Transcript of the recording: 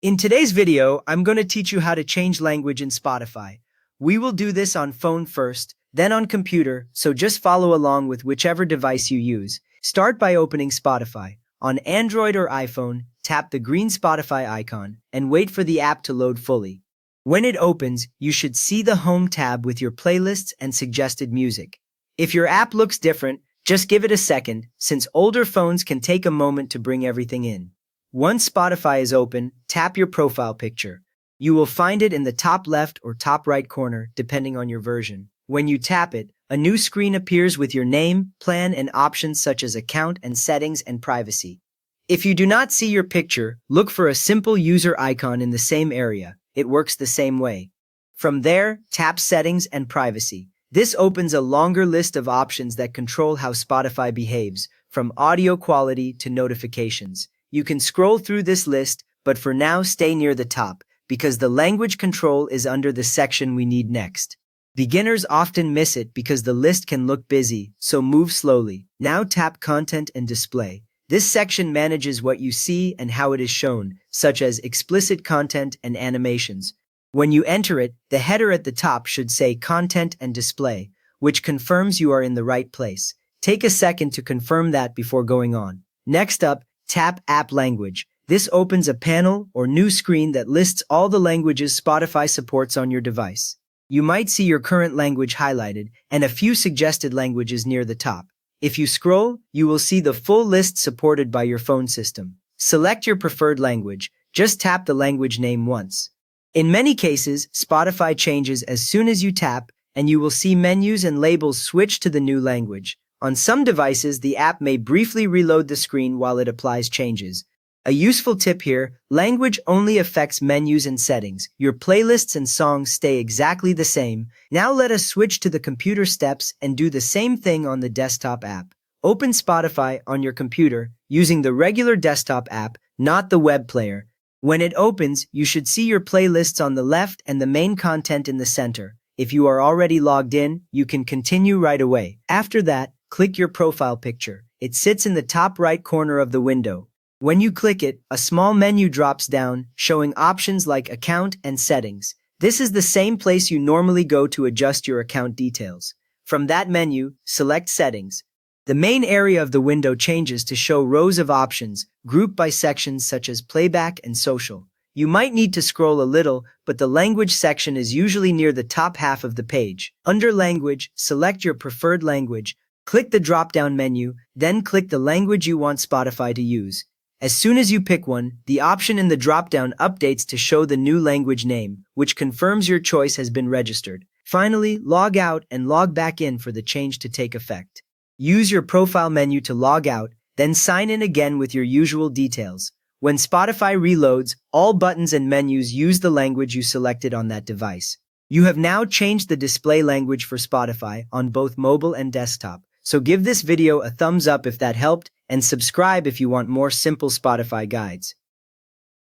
In today's video, I'm going to teach you how to change language in Spotify. We will do this on phone first, then on computer, so just follow along with whichever device you use. Start by opening Spotify. On Android or iPhone, tap the green Spotify icon and wait for the app to load fully. When it opens, you should see the Home tab with your playlists and suggested music. If your app looks different, just give it a second, since older phones can take a moment to bring everything in. Once Spotify is open, tap your profile picture. You will find it in the top left or top right corner, depending on your version. When you tap it, a new screen appears with your name, plan, and options such as account and settings and privacy. If you do not see your picture, look for a simple user icon in the same area. It works the same way. From there, tap Settings and Privacy. This opens a longer list of options that control how Spotify behaves, from audio quality to notifications. You can scroll through this list, but for now stay near the top, because the language control is under the section we need next. Beginners often miss it because the list can look busy, so move slowly. Now tap Content and Display. This section manages what you see and how it is shown, such as explicit content and animations. When you enter it, the header at the top should say Content and Display, which confirms you are in the right place. Take a second to confirm that before going on. Next up, tap App Language. This opens a panel or new screen that lists all the languages Spotify supports on your device. You might see your current language highlighted and a few suggested languages near the top. If you scroll, you will see the full list supported by your phone system. Select your preferred language. Just tap the language name once. In many cases, Spotify changes as soon as you tap, and you will see menus and labels switch to the new language. On some devices, the app may briefly reload the screen while it applies changes. A useful tip here, language only affects menus and settings. Your playlists and songs stay exactly the same. Now let us switch to the computer steps and do the same thing on the desktop app. Open Spotify on your computer using the regular desktop app, not the web player. When it opens, you should see your playlists on the left and the main content in the center. If you are already logged in, you can continue right away. After that, click your profile picture. It sits in the top right corner of the window. When you click it, a small menu drops down, showing options like Account and Settings. This is the same place you normally go to adjust your account details. From that menu, select Settings. The main area of the window changes to show rows of options, grouped by sections such as Playback and Social. You might need to scroll a little, but the language section is usually near the top half of the page. Under Language, select your preferred language. Click the drop-down menu, then click the language you want Spotify to use. As soon as you pick one, the option in the drop-down updates to show the new language name, which confirms your choice has been registered. Finally, log out and log back in for the change to take effect. Use your profile menu to log out, then sign in again with your usual details. When Spotify reloads, all buttons and menus use the language you selected on that device. You have now changed the display language for Spotify on both mobile and desktop. So give this video a thumbs up if that helped, and subscribe if you want more simple Spotify guides.